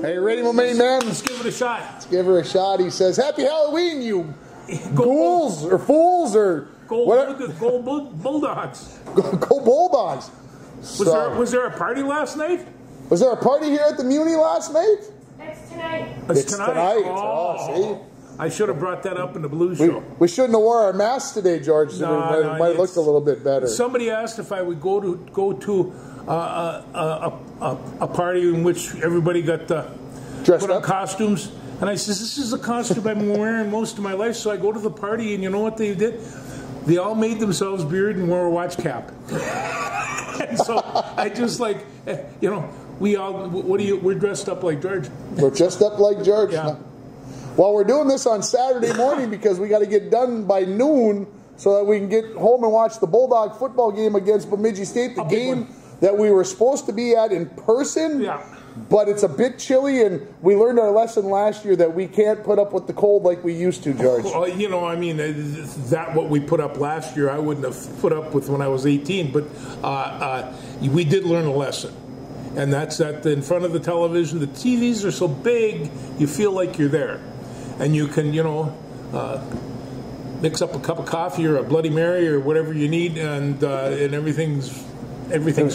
Hey, ready, my main man? Let's give it a shot. Let's give her a shot. He says, "Happy Halloween, you ghouls or fools or whatever." Go Bulldogs. Go Bulldogs. Was there a party last night? Was there a party here at the Muni last night? It's tonight. It's tonight. Oh, see? I should have brought that up in the Blues show. We shouldn't have wore our masks today, George. So it might have looked a little bit better. Somebody asked if I would go to a party in which everybody got dressed put on up costumes, and I says, "This is a costume I've been wearing most of my life." So I go to the party, and you know what they did? They all made themselves beard and wore a watch cap. And so I just like, you know, we're dressed up like George. We're dressed up like George. Yeah. Well, we're doing this on Saturday morning because we got to get done by noon so that we can get home and watch the Bulldog football game against Bemidji State, the game that we were supposed to be at in person. Yeah. But it's a bit chilly, and we learned our lesson last year that we can't put up with the cold like we used to, George. Well, you know, I mean, that what we put up last year, I wouldn't have put up with when I was 18. But we did learn a lesson, and that's that in front of the television, the TVs are so big, you feel like you're there, and you can, you know, mix up a cup of coffee or a Bloody Mary or whatever you need, and everything's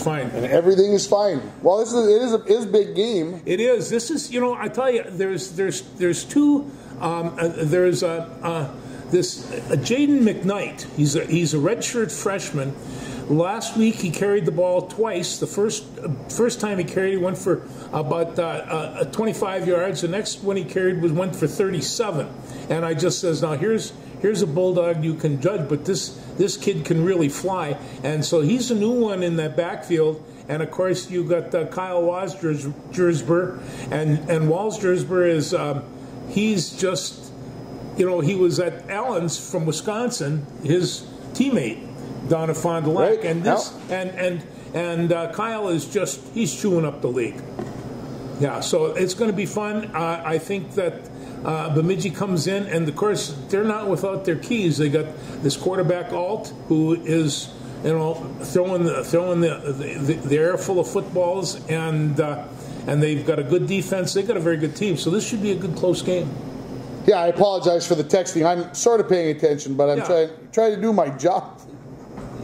fine. And everything is fine. Well, it is a big game. It is. This is, you know, I tell you, there's two. There's Jaden McKnight. He's a redshirt freshman. Last week he carried the ball twice. The first time he carried, he went for about 25 yards. The next one he carried went for 37. And I just says, now here's a Bulldog you can judge, but this kid can really fly. And so he's a new one in that backfield. And of course you got Kyle Walsjersber, and Walsjersber is he's just, you know, he was at Allen's from Wisconsin, his teammate Donna Fond du Lac, right. and Kyle is just, he's chewing up the league. Yeah, so it's going to be fun. I think that Bemidji comes in, and of course they're not without their keys. They got this quarterback Alt, who is, you know, throwing the air full of footballs, and they've got a good defense. They've got a very good team, so this should be a good close game. Yeah, I apologize for the texting. I'm sort of paying attention, but I'm trying to do my job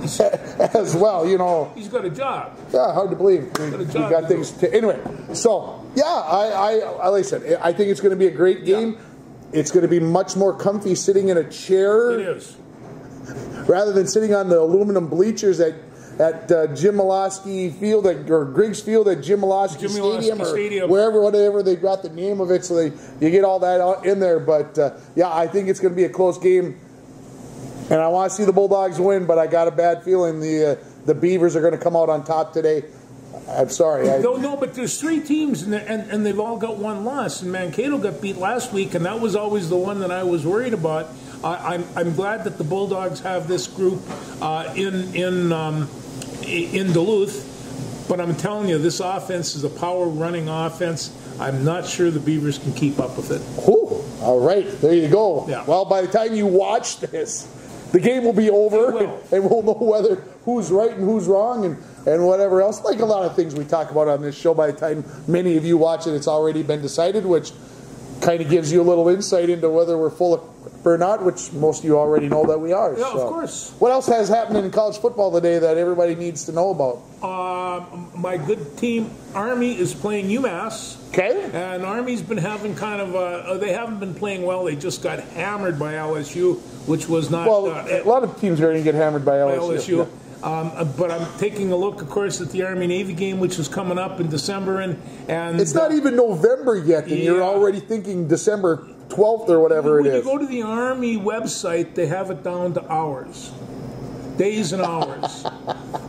as well. You know, he's got a job. Yeah, hard to believe. We got things to, anyway. So yeah, I like I said, I think it's going to be a great game. Yeah. It's going to be much more comfy sitting in a chair. It is, rather than sitting on the aluminum bleachers at Jim Malosky Field or Griggs Field at Jim Malosky Stadium, or whatever they got the name of it. So you get all that in there. But yeah, I think it's going to be a close game. And I want to see the Bulldogs win, but I got a bad feeling the Beavers are going to come out on top today. I'm sorry. No, but there's three teams, and they've all got one loss. And Mankato got beat last week, and that was always the one that I was worried about. I'm glad that the Bulldogs have this group in Duluth, but I'm telling you, this offense is a power-running offense. I'm not sure the Beavers can keep up with it. Ooh, all right, there you go. Yeah. Well, by the time you watch this, the game will be over, and we'll know who's right and who's wrong and whatever else. Like a lot of things we talk about on this show, by the time many of you watch it, it's already been decided, which kind of gives you a little insight into whether we're full of or not, which most of you already know that we are. Yeah, so. Of course. What else has happened in college football today that everybody needs to know about? My good team, Army, is playing UMass. Okay. And Army's been having kind of they haven't been playing well. They just got hammered by LSU, which was not... Well, a lot of teams are going to get hammered by LSU. Yeah. But I'm taking a look, of course, at the Army-Navy game, which is coming up in December. And it's not even November yet, and you're already thinking December 12th or whatever it is. When you go to the Army website, they have it down to hours. Days and hours.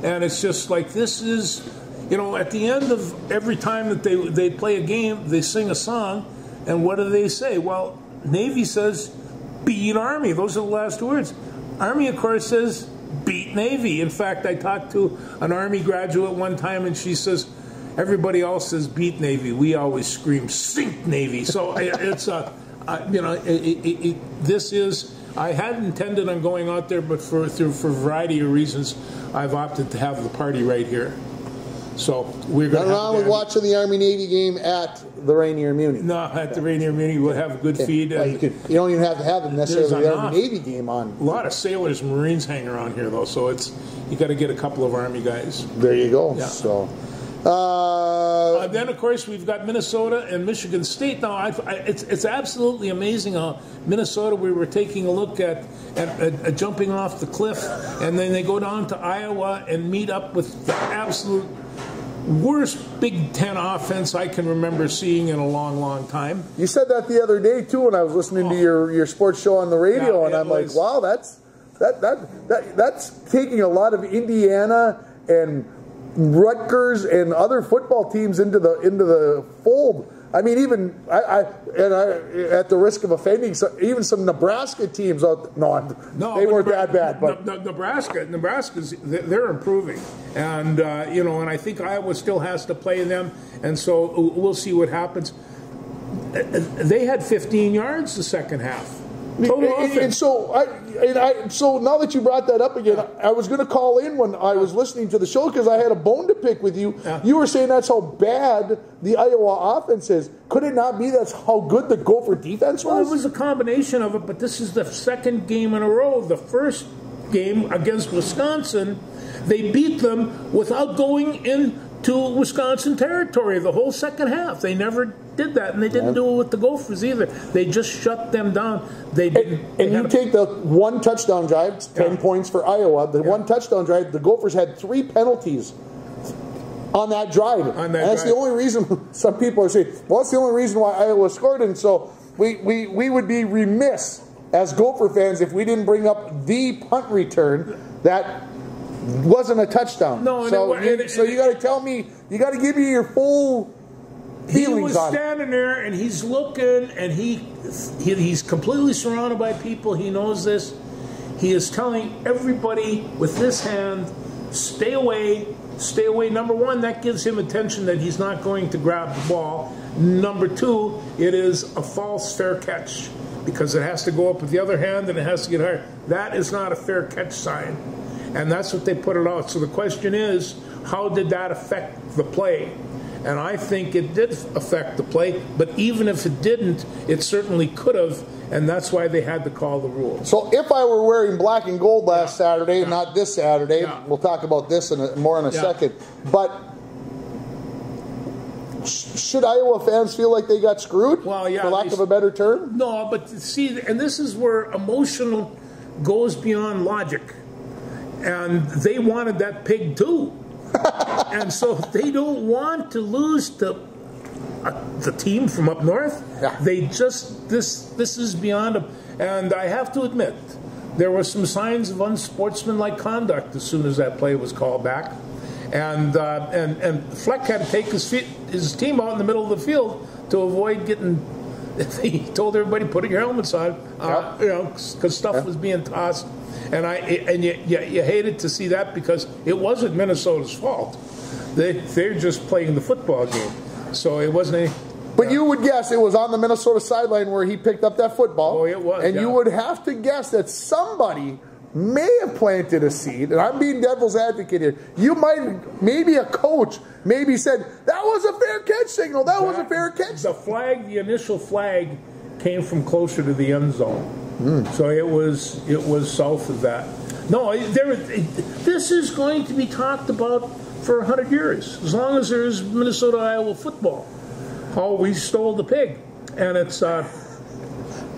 And it's just like, this is, you know, at the end of every time that they play a game, they sing a song, and what do they say? Well, Navy says, beat Army. Those are the last words. Army, of course, says, beat Navy. In fact, I talked to an Army graduate one time, and she says, everybody else says beat Navy. We always scream, sink Navy. So it's you know, this is, I hadn't intended on going out there, but for a variety of reasons, I've opted to have the party right here. So we're going to nothing wrong with watching the Army-Navy game at the Rainier Muni. No, at the Rainier Muni, we'll have a good feed. Well, you don't even have to have necessarily the Army-Navy game on. A lot of sailors and Marines hang around here, though, so you got to get a couple of Army guys. There you go. Yeah. So. Then, of course, we've got Minnesota and Michigan State. Now, it's absolutely amazing how Minnesota, we were taking a look at jumping off the cliff, and then they go down to Iowa and meet up with the absolute worst Big Ten offense I can remember seeing in a long, long time. You said that the other day, too, when I was listening to your sports show on the radio, and I'm like, wow, that's taking a lot of Indiana and Rutgers and other football teams into the fold. I mean, even at the risk of offending, even some Nebraska teams. They weren't that bad. But Nebraska's they're improving, and and I think Iowa still has to play them, and so we'll see what happens. They had 15 yards the second half. And so now that you brought that up again, I was going to call in when I was listening to the show because I had a bone to pick with you. Yeah. You were saying that's how bad the Iowa offense is. Could it not be that's how good the Gopher defense was? Well, it was a combination of it, but this is the second game in a row. The first game against Wisconsin, they beat them without going into Wisconsin territory the whole second half. They never did that, and they didn't do it with the Gophers either. They just shut them down. They didn't. And you take the one touchdown drive, 10 points for Iowa. The one touchdown drive, the Gophers had 3 penalties on that drive. And that's the only reason some people are saying, well, that's the only reason why Iowa scored. And so we would be remiss as Gopher fans if we didn't bring up the punt return that wasn't a touchdown. No, so you got to tell me, you got to give me your full feelings on it. He was standing there and he's looking, and he's completely surrounded by people. He knows this. He is telling everybody with this hand, stay away, stay away. Number one, that gives him attention that he's not going to grab the ball. Number two, it is a false fair catch because it has to go up with the other hand and it has to get higher. That is not a fair catch sign. And that's what they put it out. So the question is, how did that affect the play? And I think it did affect the play, but even if it didn't, it certainly could have, and that's why they had to call the rule. So if I were wearing black and gold last Saturday, not this Saturday, we'll talk about this more in a second, but should Iowa fans feel like they got screwed, for lack of a better term? No, but see, and this is where emotional goes beyond logic. And they wanted that pig too. And so they don't want to lose to the team from up north. Yeah. They just, this is beyond them. And I have to admit, there were some signs of unsportsmanlike conduct as soon as that play was called back. And Fleck had to take his team out in the middle of the field to avoid getting, he told everybody, put your helmets on, because stuff was being tossed. And you hated to see that because it wasn't Minnesota's fault. They're just playing the football game. So it wasn't any... But you would guess it was on the Minnesota sideline where he picked up that football. Oh, it was. And you would have to guess that somebody may have planted a seed. And I'm being devil's advocate here. You might, maybe a coach, maybe said, that was a fair catch signal. That was a fair catch. The initial flag came from closer to the end zone. So it was south of that. No, this is going to be talked about for 100 years, as long as there is Minnesota-Iowa football. How we stole the pig, and it's. I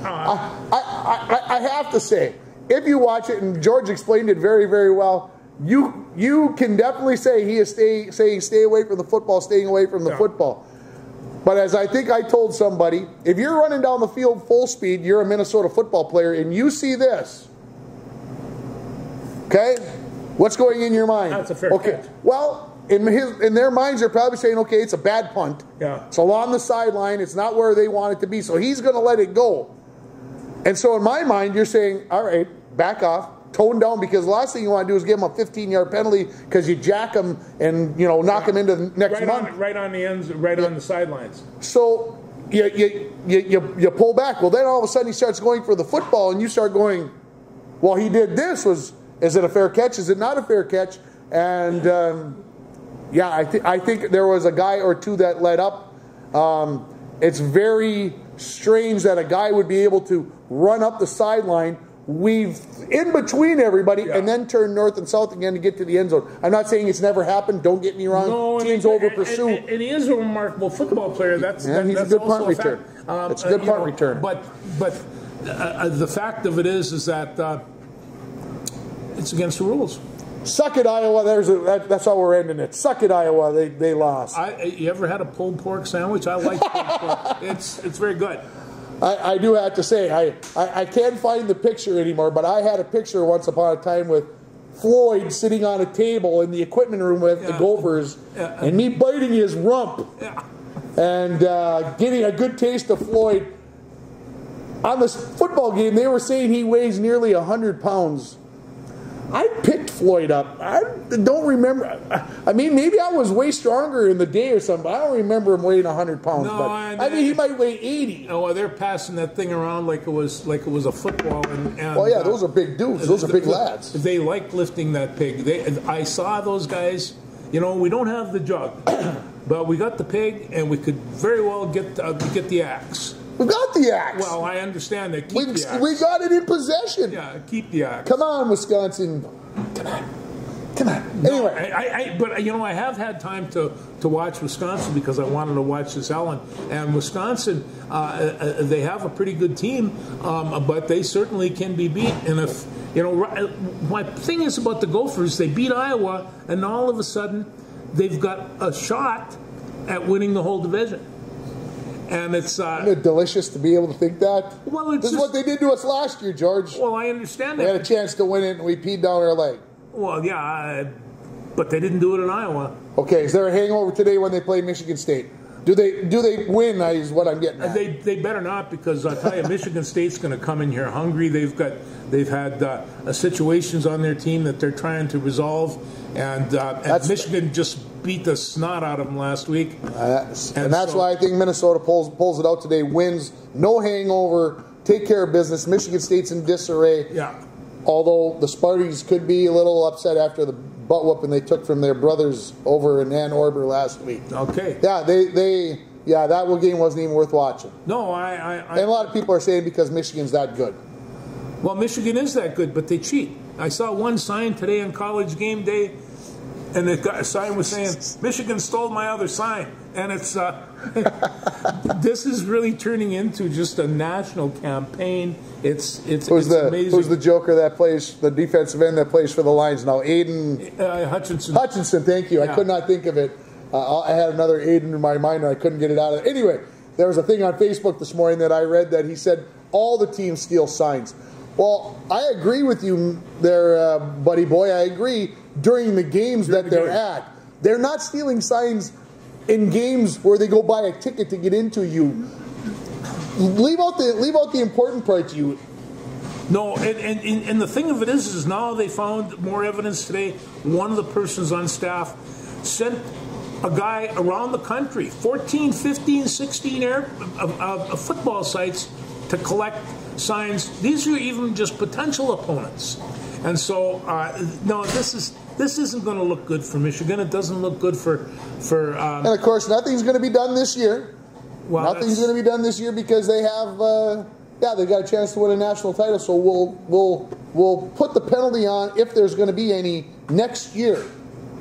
have to say, if you watch it, and George explained it very, very well, you can definitely say he is saying stay away from the football, staying away from the football. But as I think I told somebody, if you're running down the field full speed, you're a Minnesota football player, and you see this, okay, what's going in your mind? That's a fair catch. Well, in their minds, they're probably saying, okay, it's a bad punt. Yeah. It's along the sideline. It's not where they want it to be, so he's going to let it go. And so in my mind, you're saying, all right, back off. Tone down, because the last thing you want to do is give him a 15-yard penalty because you jack him and knock him into the next month. Right on the ends, on the sidelines. So you pull back. Well, then all of a sudden he starts going for the football, and you start going, well, he did this. Is it a fair catch? Is it not a fair catch? And Yeah, I think there was a guy or two that led up. It's very strange that a guy would be able to run up the sideline, weave in between everybody, and then turn north and south again to get to the end zone. I'm not saying it's never happened. Don't get me wrong. No, teams over pursue. And he is a remarkable football player. He's a good punt return. It's a good punt return. But the fact of it is that it's against the rules. Suck it, Iowa. That's how we're ending it. Suck it, Iowa. They lost. You ever had a pulled pork sandwich? I like pulled pork. It's very good. I do have to say, I can't find the picture anymore, but I had a picture once upon a time with Floyd sitting on a table in the equipment room with the Gophers, and me biting his rump, and getting a good taste of Floyd. On this football game, they were saying he weighs nearly 100 pounds. I picked Floyd up. I don't remember. I mean, maybe I was way stronger in the day or something, but I don't remember him weighing 100 pounds. No, but I mean, he might weigh 80. Oh, they're passing that thing around like it was a football. And well, yeah, those are big dudes. Those are big lads. They like lifting that pig. I saw those guys. You know, we don't have the jug, but we got the pig, and we could very well get the axe. We got the axe. Well, I understand that. Keep the axe. We got it in possession. Yeah, keep the axe. Come on, Wisconsin. Come on. No, anyway. But I have had time to watch Wisconsin because I wanted to watch this Ellen. And Wisconsin, they have a pretty good team, but they certainly can be beat. And if my thing is about the Gophers, they beat Iowa, and all of a sudden they've got a shot at winning the whole division. And isn't it delicious to be able to think that? Well, this is what they did to us last year, George. Well, I understand that. We had a chance to win it, and we peed down our leg. Well, yeah, but they didn't do it in Iowa. Okay, is there a hangover today when they play Michigan State? Do they win? Is what I'm getting at. They better not, because I tell you, Michigan State's going to come in here hungry. They've had situations on their team that they're trying to resolve, and Michigan just beat the snot out of them last week. And that's why I think Minnesota pulls it out today. Wins, no hangover, take care of business. Michigan State's in disarray. Yeah. Although the Sparties could be a little upset after the butt whooping they took from their brothers over in Ann Arbor last week. Okay. Yeah, that game wasn't even worth watching. No, and a lot of people are saying because Michigan's that good. Well, Michigan is that good, but they cheat. I saw one sign today on College Game Day, and the sign was saying, "Michigan stole my other sign." And it's this is really turning into just a national campaign. It's amazing. Who's the joker that plays, the defensive end that plays for the Lions now? Aiden Hutchinson. Hutchinson, thank you. Yeah. I could not think of it. I had another Aiden in my mind, and I couldn't get it out of it. Anyway, there was a thing on Facebook this morning that I read that he said all the teams steal signs. Well, I agree with you there, buddy boy. I agree. During the games that they're at, they're not stealing signs in games where they go buy a ticket to get into. You leave out the important parts. You no, and the thing of it is now they found more evidence today. One of the persons on staff sent a guy around the country, 14, 15, 16 football sites to collect signs. These are even just potential opponents, and so no, this isn't going to look good for Michigan. It doesn't look good for and of course nothing's going to be done this year. Well, nothing's going to be done this year because they have they've got a chance to win a national title. So we'll put the penalty on if there's going to be any next year.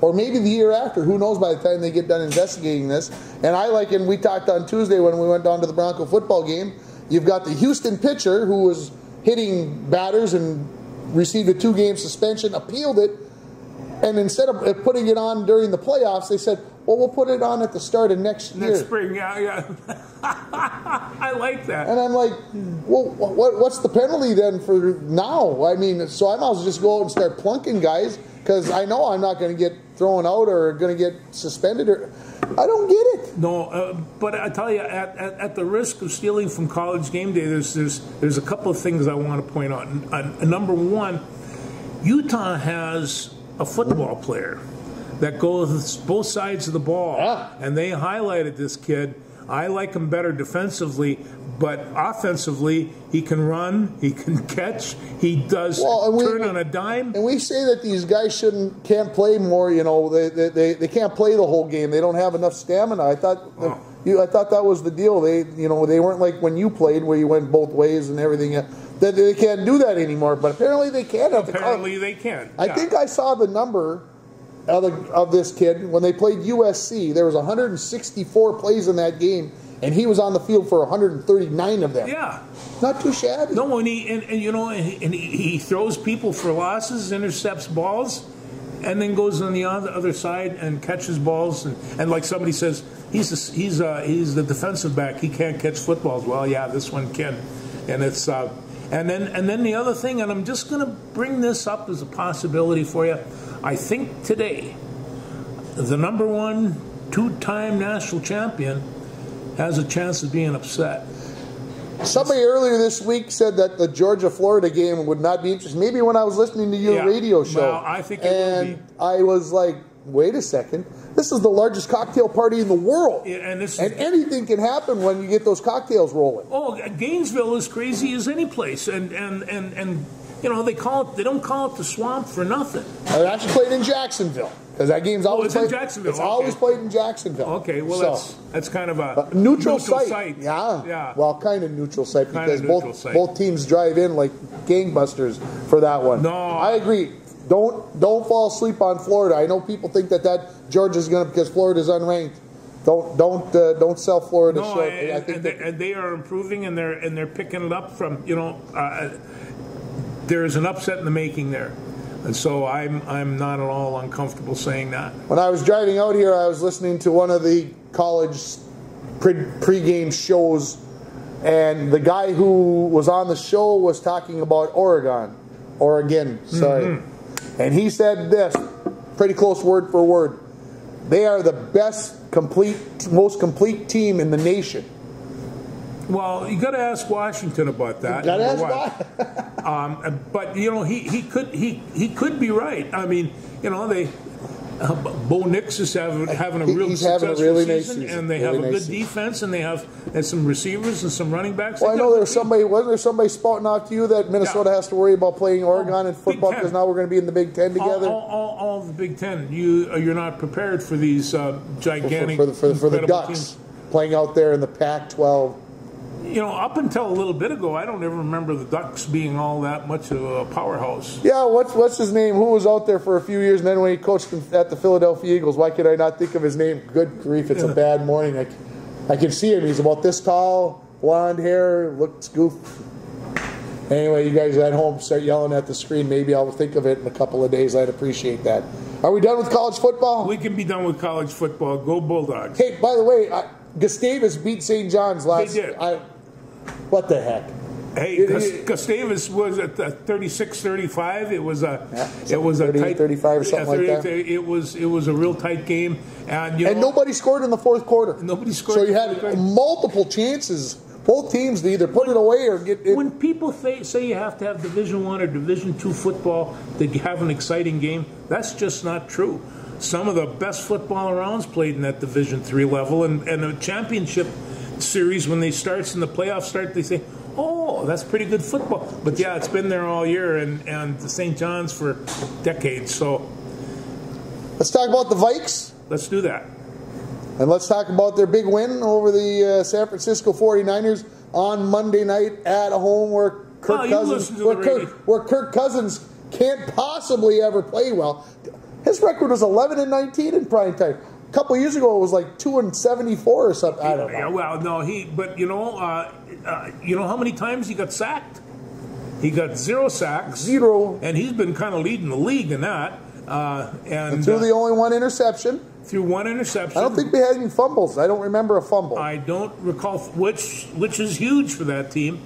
Or maybe the year after. Who knows by the time they get done investigating this. And we talked on Tuesday when we went down to the Bronco football game. You've got the Houston pitcher who was hitting batters and received a 2-game suspension, appealed it, and instead of putting it on during the playoffs, they said, well, we'll put it on at the start of next year. Next spring, yeah. I like that. And I'm like, well, what's the penalty then for now? I mean, so I might as well just go out and start plunking guys because I know I'm not going to get thrown out or going to get suspended. I don't get it. No, but I tell you, at the risk of stealing from College Game Day, there's a couple of things I want to point out. Number one, Utah has a football player that goes both sides of the ball, and they highlighted this kid I like him better defensively, but offensively, he can run, he can catch, he does turn on a dime. And we say that these guys can't play more. You know, they can't play the whole game. They don't have enough stamina. I thought that was the deal. They weren't like when you played, where you went both ways and everything. That they can't do that anymore. But apparently they can. Apparently they can. I think I saw the number of this kid when they played USC. There was 164 plays in that game, and he was on the field for 139 of them. Yeah, not too shabby. No, and he throws people for losses, intercepts balls, and then goes on the other side and catches balls. And like somebody says, he's the defensive back. He can't catch footballs. Well, yeah, this one can, and it's. And then the other thing, and I'm just going to bring this up as a possibility for you. I think today, the #1 two-time national champion has a chance of being upset. Somebody earlier this week said that the Georgia-Florida game would not be interesting. Maybe when I was listening to your radio show. Well, I think it will be. I was like, wait a second. This is the largest cocktail party in the world. Yeah, and anything can happen when you get those cocktails rolling. Oh, Gainesville is crazy as any place. And you know, they don't call it the Swamp for nothing. It actually played in Jacksonville. Because that game's always played in Jacksonville. It's always played in Jacksonville. Okay, well, that's kind of a neutral site. Yeah. Well, kind of neutral site because both teams drive in like gangbusters for that one. No, I agree. Don't fall asleep on Florida. I know people think that Georgia's going to, because Florida's unranked. Don't sell Florida short. And they are improving, and they're picking it up from, you know, there's an upset in the making there. And so I'm not at all uncomfortable saying that. When I was driving out here, I was listening to one of the college pregame shows, and the guy who was on the show was talking about Oregon, sorry. Mm-hmm. And he said this, pretty close word for word. They are the most complete team in the nation. Well, you got to ask Washington about that. You got to ask Washington. But you know, he could be right. I mean, you know, Bo Nix is having a real successful season, and they have a good defense, and they have some receivers and some running backs. Well, I know wasn't there somebody spouting out to you that Minnesota has to worry about playing Oregon in football because now we're going to be in the Big Ten together? All of the Big Ten. You're not prepared for these gigantic for the Ducks teams playing out there in the Pac-12. You know, up until a little bit ago, I don't ever remember the Ducks being all that much of a powerhouse. Yeah, what's his name? Who was out there for a few years, and then when he coached at the Philadelphia Eagles, why could I not think of his name? Good grief, it's a bad morning. I can see him. He's about this tall, blonde hair, looks goofy. Anyway, you guys at home start yelling at the screen. Maybe I'll think of it in a couple of days. I'd appreciate that. Are we done with college football? We can be done with college football. Go Bulldogs. Hey, by the way, Gustavus beat St. John's last. They did. What the heck? Hey, Gustavus was at 36-35. It was a 38-35 or something like that. It was a real tight game, and nobody scored in the fourth quarter. Nobody scored. So you had multiple chances, both teams, to either put it away or get it. When people say you have to have Division I or Division II football to have an exciting game, that's just not true. Some of the best football around's played in that Division III level, and the championship series, when they starts and the playoffs start, they say, oh, that's pretty good football. But yeah, it's been there all year, and the St. John's for decades. So let's talk about the Vikes. Let's do that. And let's talk about their big win over the San Francisco 49ers on Monday night at home, where Kirk Cousins can't possibly ever play well. His record was 11-19 in prime time. A couple of years ago, it was like 2-74 or something. I don't know. Yeah, well, no, but you know how many times he got sacked? He got 0 sacks. 0. And he's been kind of leading the league in that. And threw the only one interception. Threw one interception. I don't think we had any fumbles. I don't remember a fumble. I don't recall, which is huge for that team.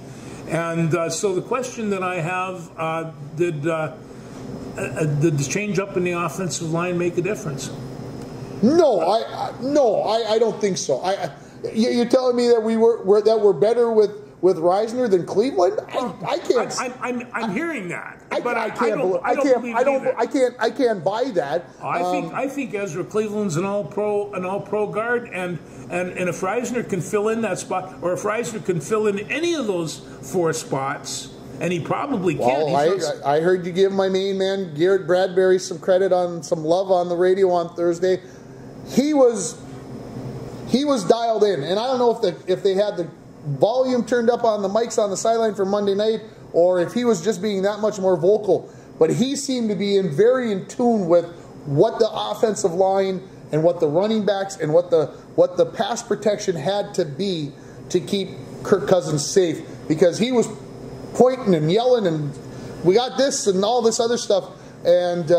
And so the question that I have, did the change up in the offensive line make a difference? No, I don't think so. You're telling me that we're better with with Reisner than Cleveland? I can't. I'm hearing that, but I can't buy that. I think Ezra Cleveland's an all pro guard, and if Reisner can fill in that spot, or if Reisner can fill in any of those 4 spots, and he probably can. Well, I heard you give my main man Garrett Bradbury some credit on some love on the radio on Thursday. He was dialed in, and I don't know if they had the volume turned up on the mics on the sideline for Monday night, or if he was just being that much more vocal. But he seemed to be very in tune with what the offensive line and what the running backs and what the pass protection had to be to keep Kirk Cousins safe, because he was pointing and yelling and we got this and all this other stuff. And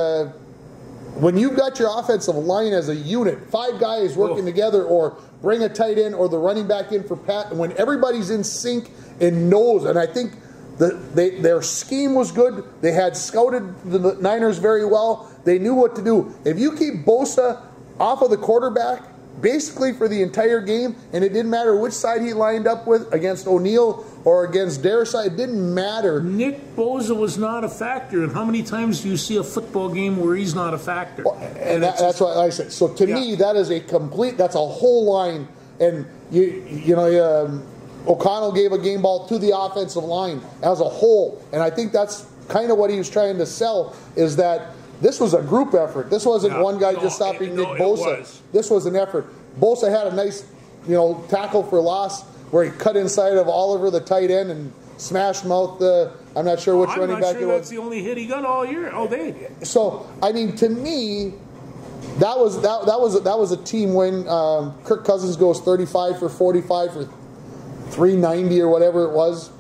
when you've got your offensive line as a unit, 5 guys working together, or bring a tight end or the running back in for Pat, and when everybody's in sync and knows, and I think their scheme was good. They had scouted the Niners very well. They knew what to do. If you keep Bosa off of the quarterback basically for the entire game, and it didn't matter which side he lined up with, against O'Neal or against Darrisaw, it didn't matter. Nick Bosa was not a factor. And how many times do you see a football game where he's not a factor? Well, and that's what I said. So to me, that is that's a whole line. And O'Connell gave a game ball to the offensive line as a whole. And I think that's kind of what he was trying to sell, is that this was a group effort. This wasn't one guy just stopping Nick Bosa. This was an effort. Bosa had a nice, tackle for loss where he cut inside of Oliver, the tight end, and smashed him out I'm not sure which running back it was. I'm not sure that's the only hit he got all day. So, I mean, to me, that was a team win. Kirk Cousins goes 35 for 45 for 390 or whatever it was.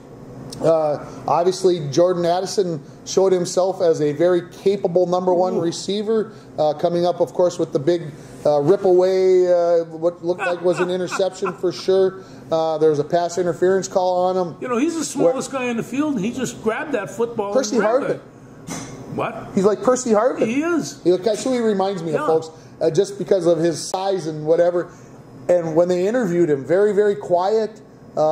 Obviously, Jordan Addison showed himself as a very capable number 1 receiver, coming up, of course, with the big rip away, what looked like was an interception for sure. There was a pass interference call on him. He's the smallest guy in the field, and he just grabbed that football. Percy Harvin. What? He's like Percy Harvin. He is. That's who he reminds me of, folks, just because of his size and whatever. And when they interviewed him, very, very quiet. He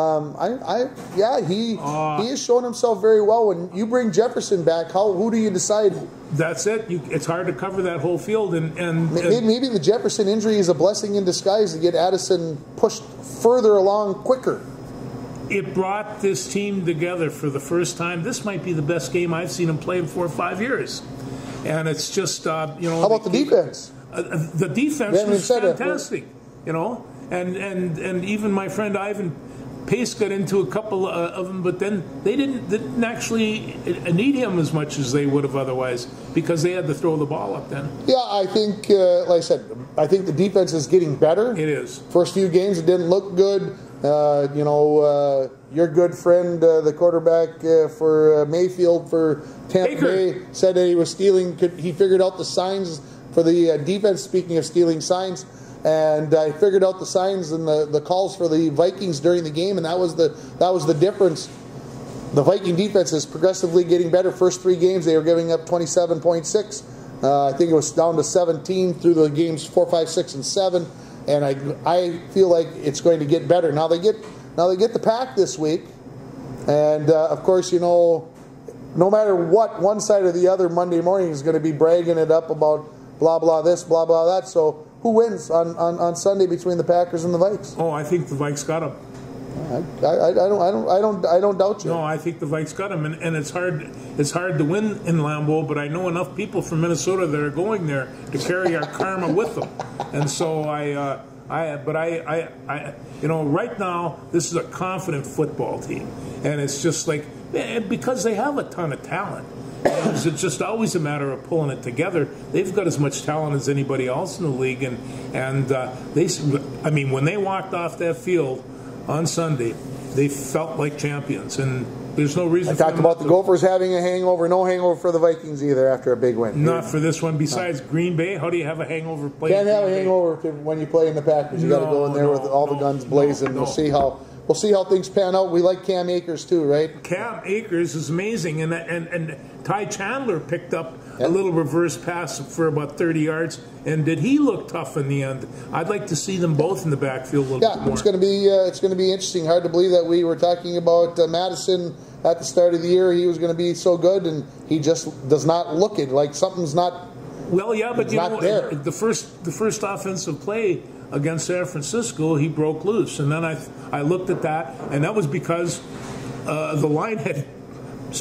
has shown himself very well. When you bring Jefferson back, who do you decide? That's it. It's hard to cover that whole field, and maybe the Jefferson injury is a blessing in disguise to get Addison pushed further along quicker. It brought this team together for the first time. This might be the best game I've seen them play in 4 or 5 years, and it's just How about the defense? The defense was fantastic. And even my friend Ivan Pace got into a couple of them, but then they didn't actually need him as much as they would have otherwise, because they had to throw the ball up then. Yeah, I think, like I said, I think the defense is getting better. It is. First few games, it didn't look good. Your good friend, the quarterback for Mayfield for Tampa Bay, said that he was stealing. He figured out the signs for the defense, speaking of stealing signs. And I figured out the signs and the calls for the Vikings during the game, and that was the difference. The Viking defense is progressively getting better. First 3 games, they were giving up 27.6. I think it was down to 17 through the games 4, 5, 6, and 7. And I feel like it's going to get better. Now they get the Pack this week, and of course, no matter what, one side or the other Monday morning is going to be bragging it up about blah blah this, blah blah that. So who wins on Sunday between the Packers and the Vikes? Oh, I think the Vikes got them. I don't doubt you. No, I think the Vikes got them, and it's hard to win in Lambeau, but I know enough people from Minnesota that are going there to carry our karma with them, and so right now this is a confident football team, and it's just like, because they have a ton of talent. It's just always a matter of pulling it together. They've got as much talent as anybody else in the league, and when they walked off that field on Sunday, they felt like champions, and there's no reason. I talked about the Gophers having a hangover. No hangover for the Vikings either after a big win. Not for this one. Besides Green Bay, how do you have a hangover? Can't have a hangover when you play in the Packers. You got to go in there with all the guns blazing. We'll see how things pan out. We like Cam Akers too, right? Cam Akers is amazing, and Ty Chandler picked up a little reverse pass for about 30 yards. And did he look tough in the end? I'd like to see them both in the backfield a little bit more. It's going to be interesting. Hard to believe that we were talking about Madison at the start of the year. He was going to be so good, and he just does not look it. Like something's not. Well, yeah, but you know, the first offensive play against San Francisco, he broke loose, and then I looked at that, and that was because the line had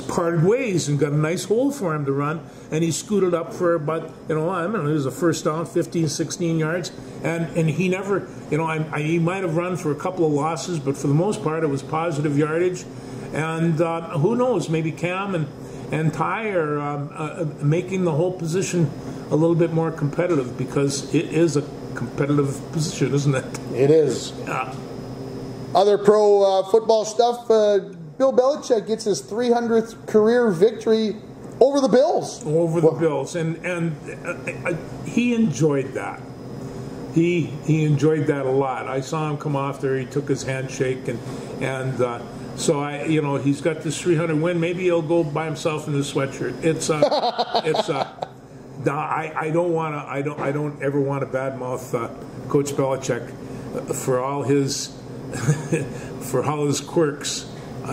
parted ways and got a nice hole for him to run, and he scooted up for about, it was a first down, 15, 16 yards, and he never, he might have run for a couple of losses, but for the most part it was positive yardage, and who knows, maybe Cam and Ty are making the whole position a little bit more competitive, because it is a competitive position, isn't it? It is. Yeah. Other pro football stuff, Bill Belichick gets his 300th career victory over the Bills. Over the Bills, and he enjoyed that. He enjoyed that a lot. I saw him come off there. He took his handshake, and so he's got this 300 win. Maybe he'll go by himself in his sweatshirt. I don't ever want to badmouth Coach Belichick for all his quirks.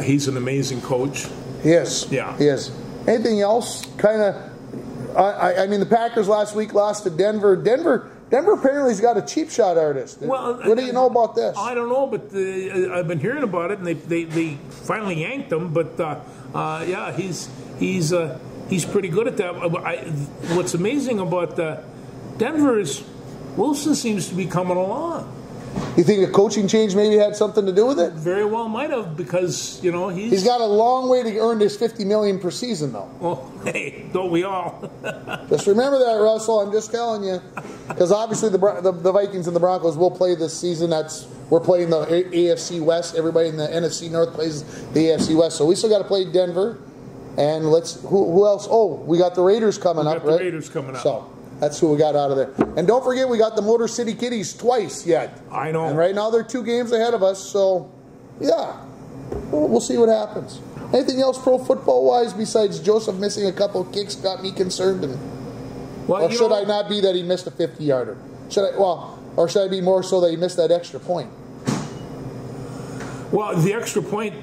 He's an amazing coach. Yes. Yeah. He is. Anything else? Kind of. I mean, the Packers last week lost to Denver. Denver apparently has got a cheap shot artist. Well, what do you know about this? I don't know, but I've been hearing about it, and they finally yanked him. But yeah, he's pretty good at that. What's amazing about Denver is Wilson seems to be coming along. You think a coaching change maybe had something to do with it? Very well might have, because he's got a long way to earn his $50 million per season, though. Well, hey, don't we all? Just remember that, Russell. I'm just telling you, because obviously the Vikings and the Broncos will play this season. We're playing the AFC West. Everybody in the NFC North plays the AFC West, so we still got to play Denver. And who else? Oh, we got the Raiders coming up, right? The Raiders coming up. So that's who we got out of there. And don't forget, we got the Motor City Kitties twice yet. I know. And right now they're 2 games ahead of us. So, yeah, we'll see what happens. Anything else pro football-wise besides Joseph missing a couple of kicks got me concerned? Or should I not be that he missed a 50-yarder? Or should I be more so that he missed that extra point? Well, the extra point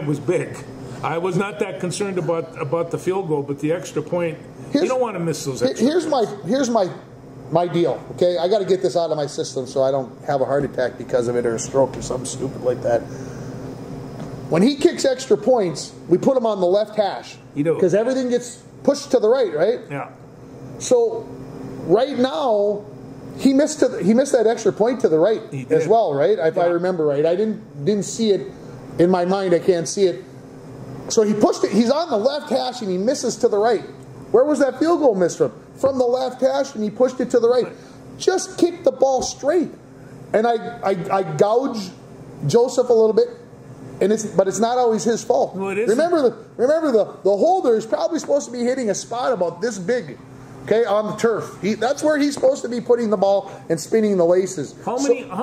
was big. I was not that concerned about the field goal, but the extra point, you don't want to miss those extra points. Here's my deal, okay? I got to get this out of my system so I don't have a heart attack because of it, or a stroke or something stupid like that. When he kicks extra points, we put him on the left hash. You do. Because everything gets pushed to the right, right? Yeah. So right now, he missed that extra point to the right as well, right? If I remember right. I didn't see it in my mind. I can't see it. So he pushed it. He's on the left hash and he misses to the right. Where was that field goal missed from? From the left hash, and he pushed it to the right. Just kick the ball straight. And I gouge Joseph a little bit, but it's not always his fault. No, it isn't. Remember the holder is probably supposed to be hitting a spot about this big, okay, on the turf. That's where he's supposed to be putting the ball and spinning the laces. How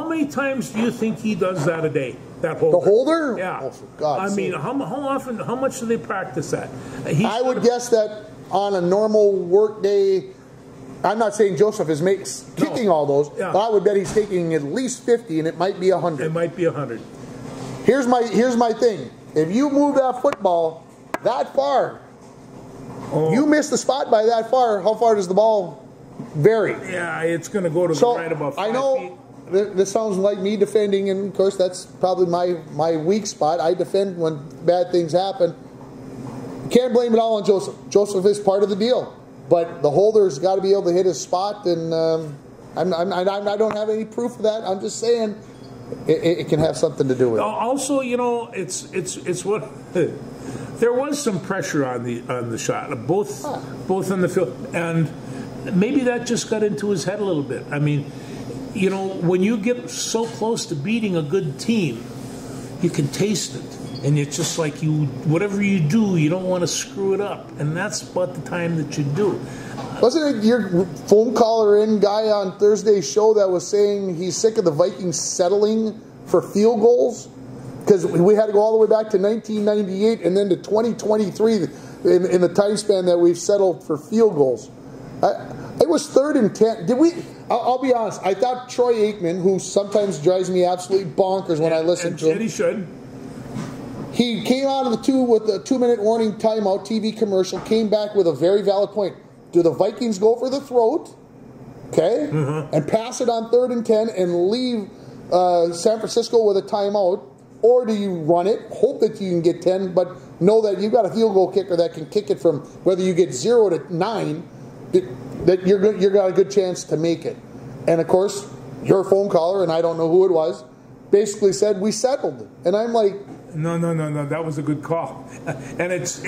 many times do you think he does that a day? That holder. The holder? Yeah. Oh, for God's sake. How often? How much do they practice that? I would guess that on a normal work day, I'm not saying Joseph is kicking all those, but I would bet he's taking at least 50, and it might be 100. It might be 100. Here's my thing. If you move that football that far, you miss the spot by that far, how far does the ball vary? Yeah, it's going to go to the right about 5 feet. I know this sounds like me defending, and of course that's probably my weak spot. I defend when bad things happen. You can't blame it all on Joseph. Joseph is part of the deal, but the holder's got to be able to hit his spot, and I don't have any proof of that. I'm just saying it can have something to do with it. Also, it's what there was some pressure on the shot, both on the field, and maybe that just got into his head a little bit. I mean, when you get so close to beating a good team, you can taste it. And it's just like whatever you do, you don't want to screw it up. And that's about the time that you do. Wasn't it your phone caller-in guy on Thursday's show that was saying he's sick of the Vikings settling for field goals? Because we had to go all the way back to 1998 and then to 2023. in the time span that we've settled for field goals. It was 3rd and 10. Did we? I'll be honest. I thought Troy Aikman, who sometimes drives me absolutely bonkers when I listen to him. And he should. He came out of the 2-minute warning timeout TV commercial, came back with a very valid point. Do the Vikings go for the throat, okay, and pass it on 3rd and 10 and leave San Francisco with a timeout, or do you run it, hope that you can get 10, but know that you've got a field goal kicker that can kick it from whether you get 0 to 9, that you're got a good chance to make it. And of course, your phone caller, and I don't know who it was, basically said we settled it, and I'm like, no, that was a good call. And it's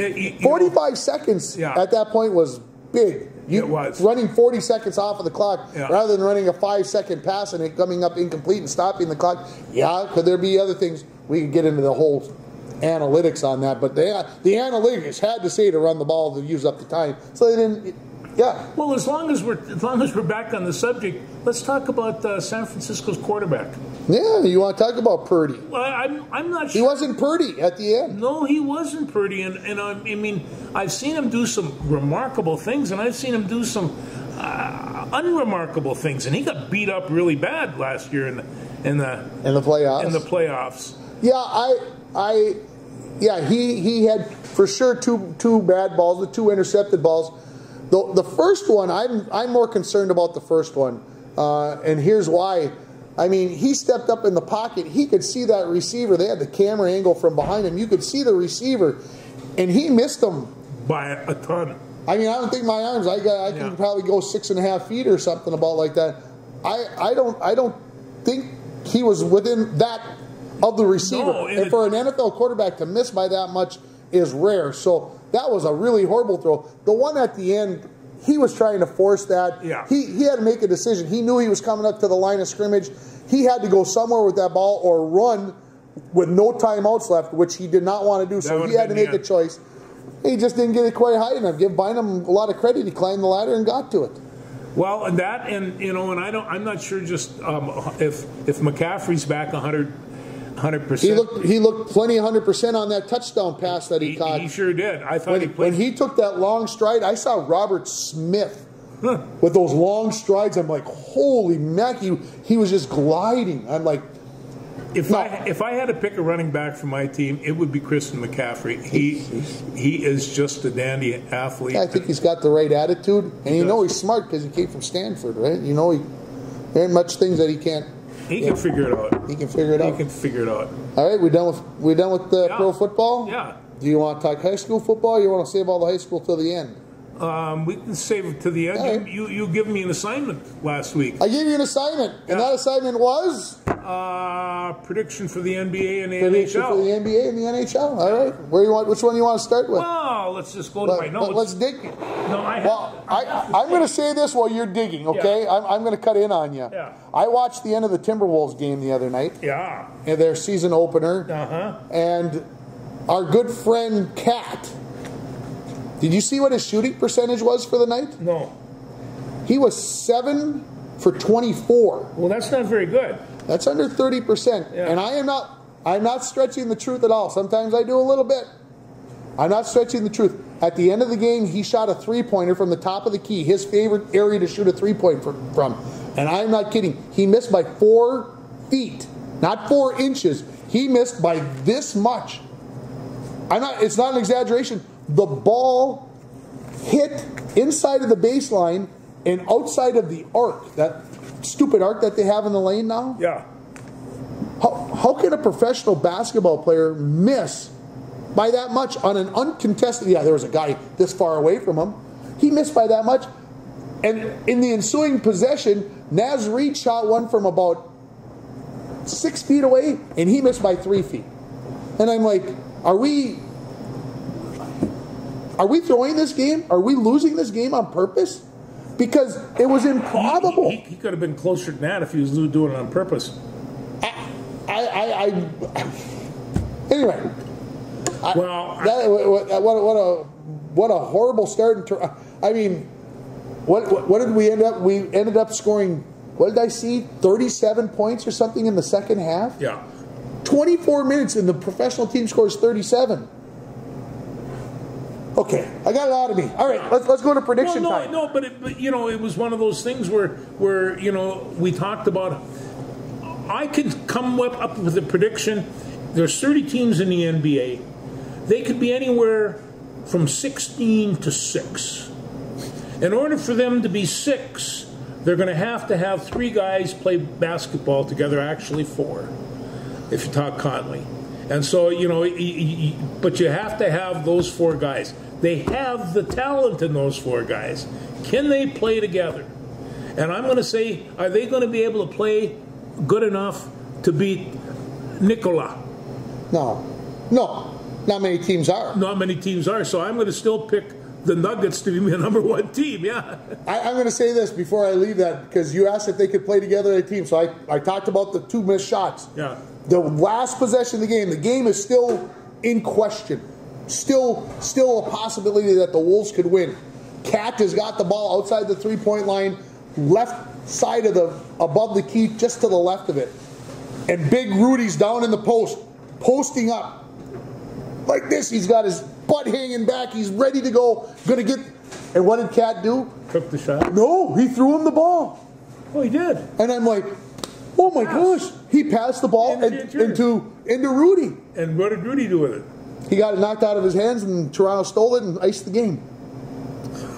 45 seconds at that point was big. It was running 40 seconds off of the clock rather than running a 5-second pass and it coming up incomplete and stopping the clock. Yeah, could there be other things? We could get into the whole analytics on that, but the analytics had to say to run the ball to use up the time, so they didn't. Yeah. Well, as long as we're back on the subject, let's talk about San Francisco's quarterback. Yeah, you want to talk about Purdy? Well, I'm not sure. He wasn't Purdy at the end. No, he wasn't Purdy, and I mean, I've seen him do some remarkable things, and I've seen him do some unremarkable things, and he got beat up really bad last year in the playoffs. In the playoffs. Yeah, he had for sure two bad balls, the 2 intercepted balls. The first one, I'm more concerned about the first one, and here's why. I mean, he stepped up in the pocket. He could see that receiver. They had the camera angle from behind him. You could see the receiver, and he missed him by a ton. I mean, I don't think my arms. I can probably go 6.5 feet or something about like that. I don't think he was within that of the receiver. No, and for an NFL quarterback to miss by that much is rare. So that was a really horrible throw. The one at the end, he was trying to force that. Yeah. He had to make a decision. He knew he was coming up to the line of scrimmage. He had to go somewhere with that ball or run with no timeouts left, which he did not want to do. So he had to make a choice. He just didn't get it quite high enough. Give Bynum a lot of credit. He climbed the ladder and got to it. Well, and I'm not sure just if McCaffrey's back 100%. He looked plenty 100% on that touchdown pass that he caught. He sure did. I thought when he took that long stride, I saw Robert Smith with those long strides. I'm like, holy mac! He was just gliding. I'm like, if I had to pick a running back for my team, it would be Christian McCaffrey. He is just a dandy athlete. I think he's got the right attitude, and he's smart because he came from Stanford, right? There ain't much things that he can't. He can figure it out. He can figure it out. He can figure it out. All right, we're done with pro football? Yeah. Do you want to talk high school football, or you want to save all the high school till the end? We can save it to the end. Right. You gave me an assignment last week. I gave you an assignment, and that assignment was? Prediction for the NBA and the Prediction NHL. For the NBA and the NHL. All right. Which one do you want to start with? Well, let's just go to my notes. Let's dig. No, I'm going to say this while you're digging, okay? Yeah. I'm going to cut in on you. Yeah. I watched the end of the Timberwolves game the other night. Yeah. In their season opener. Uh-huh. And our good friend Kat, did you see what his shooting percentage was for the night? No. He was 7 for 24. Well, that's not very good. That's under 30%. Yeah. And I'm not stretching the truth at all. Sometimes I do a little bit. I'm not stretching the truth. At the end of the game, he shot a three-pointer from the top of the key, his favorite area to shoot a three-point from. And I'm not kidding. He missed by 4 feet, not 4 inches. He missed by this much. It's not an exaggeration. The ball hit inside of the baseline and outside of the arc, that stupid arc that they have in the lane now. Yeah. How can a professional basketball player miss by that much on an uncontested? Yeah, there was a guy this far away from him. He missed by that much. And in the ensuing possession, Naz Reid shot one from about 6 feet away, and he missed by 3 feet. And I'm like, are we throwing this game? Are we losing this game on purpose? Because it was improbable. He could have been closer than that if he was doing it on purpose. Anyway. What a horrible start. I mean, what did we end up? We ended up scoring, what did I see? 37 points or something in the second half? Yeah. 24 minutes and the professional team scores 37. Okay, I got it out of me. All right, let's go to prediction time. No, but it was one of those things where we talked about. I could come up with a prediction. There's 30 teams in the NBA. They could be anywhere from 16 to 6. In order for them to be 6, they're going to have 3 guys play basketball together. Actually, 4, if you talk Conley. And so, but you have to have those 4 guys. They have the talent in those 4 guys. Can they play together? And I'm going to say, are they going to be able to play good enough to beat Nikola? No. Not many teams are. Not many teams are. So I'm going to still pick the Nuggets to be the number 1 team, yeah. I'm going to say this before I leave that, because you asked if they could play together as a team. So I talked about the 2 missed shots. Yeah. The last possession of the game is still in question. Still a possibility that the Wolves could win. Cat has got the ball outside the 3-point line, left side of above the key, just to the left of it. And Big Rudy's down in the post, posting up. Like this, he's got his butt hanging back, he's ready to go, gonna get, and what did Cat do? Took the shot? No, he threw him the ball. Oh, he did? And I'm like, oh my gosh, he passed the ball into Rudy. And what did Rudy do with it? He got it knocked out of his hands, and Toronto stole it and iced the game.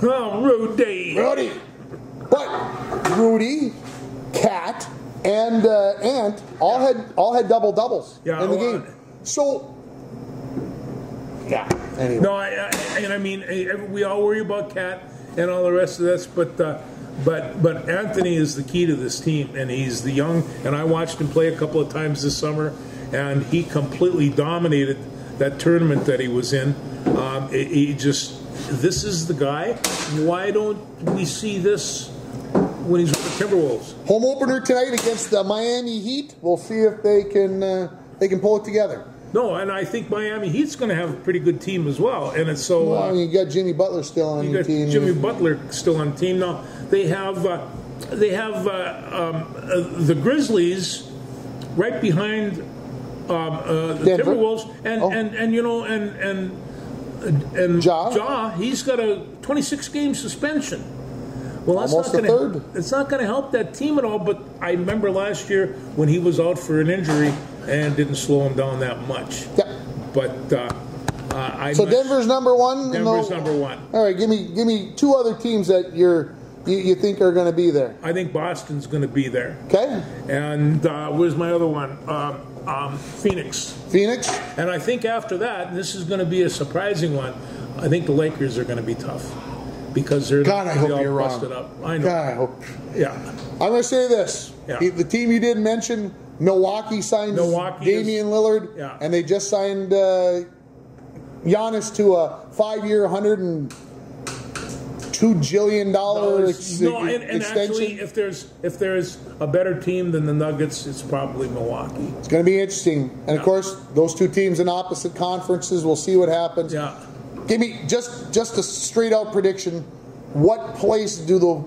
Oh, Rudy. But Rudy, Cat, and Ant all had double doubles in the game. So, yeah. Anyway. No, I mean, we all worry about Cat and all the rest of this, but Anthony is the key to this team, and he's the young. And I watched him play a couple of times this summer, and he completely dominated that tournament that he was in. This is the guy. Why don't we see this when he's with the Timberwolves? Home opener tonight against the Miami Heat. We'll see if they can pull it together. No, and I think Miami Heat's going to have a pretty good team as well. And it's so. Well, you got Jimmy Butler still on the team. Jimmy Butler still on the team now. They have the Grizzlies right behind the Timberwolves, and Ja. He's got a 26-game suspension. Well, that's almost not a third. It's not going to help that team at all. But I remember last year when he was out for an injury and didn't slow him down that much. Yeah. But so Denver's number 1. Denver's number 1. All right, give me 2 other teams that you think are going to be there. I think Boston's going to be there. Okay. And where's my other one? Phoenix. Phoenix. And I think after that, and this is going to be a surprising one, I think the Lakers are going to be tough. Because they're God, I hope all you're busted wrong. up. I know. God, I hope. Yeah. I'm going to say this. Yeah. The team you didn't mention, Milwaukee signed Damian Lillard, and they just signed Giannis to a 5-year, $102 billion extension. Actually, if there's a better team than the Nuggets, it's probably Milwaukee. It's going to be interesting, and of course, those 2 teams in opposite conferences. We'll see what happens. Yeah. Give me just a straight out prediction. What place do the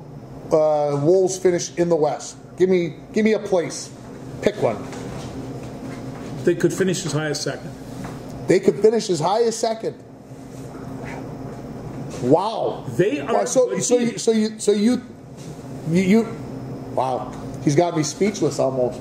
Wolves finish in the West? Give me a place. Pick one. They could finish as high as 2nd. They could finish as high as 2nd. Wow. They are. So you. Wow. He's got me speechless almost.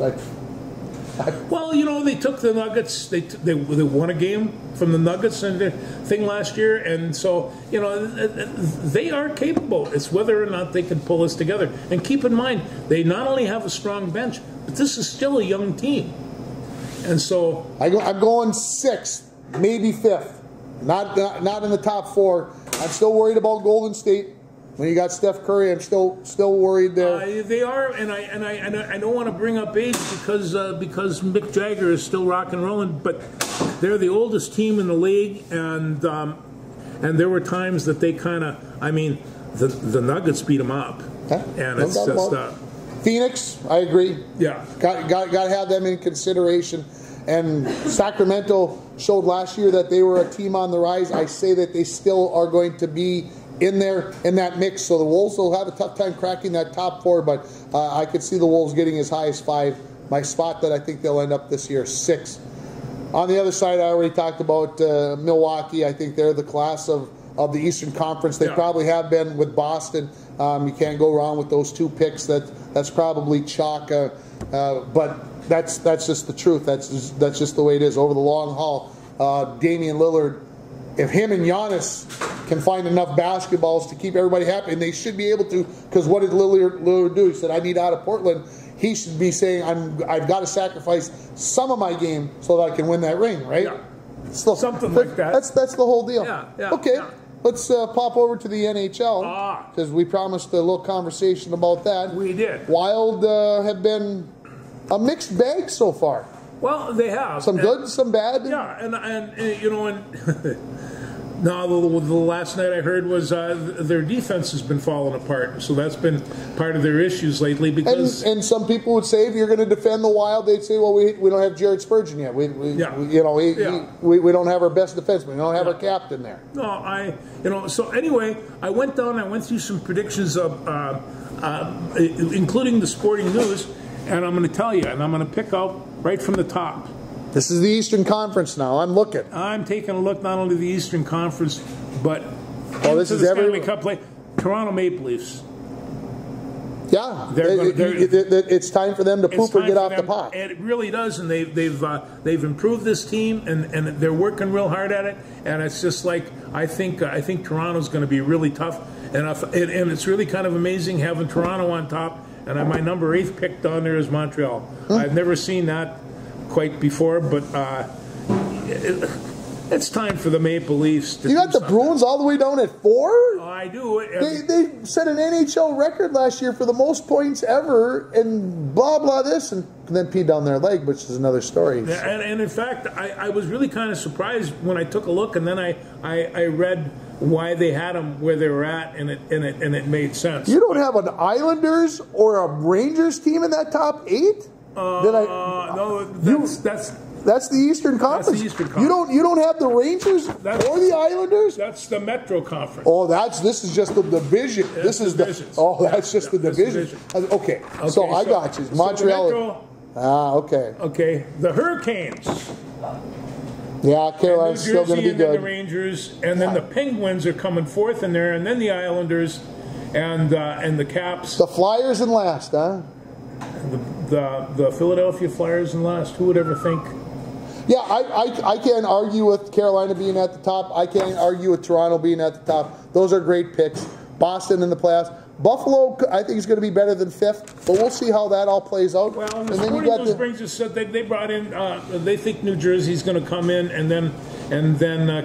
Well, they took the Nuggets. They won a game from the Nuggets and the thing last year, and so they are capable. It's whether or not they can pull this together. And keep in mind, they not only have a strong bench, but this is still a young team. And so I'm going 6th, maybe 5th. Not in the top 4. I'm still worried about Golden State. When you got Steph Curry, I'm still worried there. They are, and I don't want to bring up age because Mick Jagger is still rock and rolling, but they're the oldest team in the league, and there were times that they the Nuggets beat them up, and it's just Phoenix. I agree. Yeah, got to have them in consideration. And Sacramento showed last year that they were a team on the rise. I say that they still are going to be in that mix. So the Wolves will have a tough time cracking that top 4, but I could see the Wolves getting as high as 5. My spot that I think they'll end up this year, 6. On the other side, I already talked about Milwaukee. I think they're the class of of the Eastern Conference. They probably have been with Boston. You can't go wrong with those 2 picks. That's probably chalk. But that's just the truth. That's just the way it is over the long haul. Damian Lillard, if him and Giannis can find enough basketballs to keep everybody happy, and they should be able to, because what did Lillard do? He said, I need out of Portland. He should be saying, I've got to sacrifice some of my game so that I can win that ring, right? Yeah. Something like that. That's the whole deal. Yeah. Okay, let's pop over to the NHL, because we promised a little conversation about that. We did. Wild have been a mixed bag so far. Well, they have. Some good, some bad. Yeah, and you know, now the last night I heard was their defense has been falling apart, so that's been part of their issues lately. Because and some people would say, if you're going to defend the Wild, they'd say, well, we don't have Jared Spurgeon yet. We don't have our best defenseman. We don't have our captain there. No, so anyway, I went through some predictions of, including the Sporting News, and I'm going to tell you, and I'm going to pick out right from the top. This is the Eastern Conference now. I'm looking. I'm taking a look not only at the Eastern Conference, but this is the Stanley Cup play. Toronto Maple Leafs. Yeah, it's time for them to poop or get off the pot. And it really does, and they've improved this team, and they're working real hard at it. And it's just like I think Toronto's going to be really tough, and it's really kind of amazing having Toronto on top. And my number 8 pick down there is Montreal. I've never seen that quite before, but it's time for the Maple Leafs to You got the Bruins all the way down at 4? Oh, I do. They set an NHL record last year for the most points ever, and blah, blah, this, and then peed down their leg, which is another story. So. And in fact, I was really kind of surprised when I took a look, and then I read why they had them where they were at, and it made sense. You don't have an Islanders or a Rangers team in that top 8? No, that's the Eastern Conference. That's the Eastern Conference. You don't have the Rangers or the Islanders? That's the Metro Conference. Oh, this is just the division. That's just the division. Okay, so I got you. Montreal. So okay. Okay, the Hurricanes. Yeah, Carolina's still going to be and good. Then the Rangers, and then the Penguins are coming 4th in there, and then the Islanders, and the Caps. The Flyers in last, huh? The Philadelphia Flyers in last. Who would ever think? Yeah, I can't argue with Carolina being at the top. I can't argue with Toronto being at the top. Those are great picks. Boston in the playoffs. Buffalo, I think, is going to be better than 5th, but we'll see how that all plays out. Well, and the Sporting News brings us that they brought in. They think New Jersey's going to come in, and then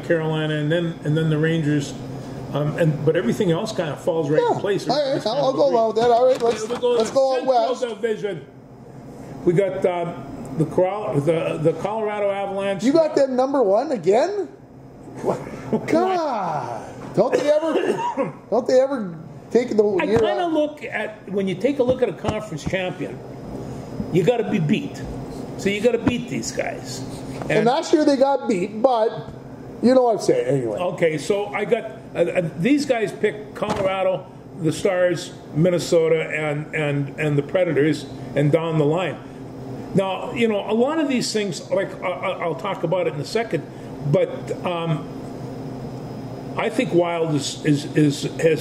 Carolina, and then the Rangers. But everything else kind of falls right in place. All right, I'll go along with that. All right, let's go out west. Division. We got the Colorado Avalanche. You got them number 1 again? God, don't they ever take the year? I kind of look at, when you take a look at a conference champion, you got to be beat. So you got to beat these guys. And last year they got beat, but you know what I'm saying anyway. Okay, so I got these guys picked Colorado, the Stars, Minnesota, and the Predators, and down the line. Now, you know, a lot of these things, like I'll talk about it in a second, but I think Wild has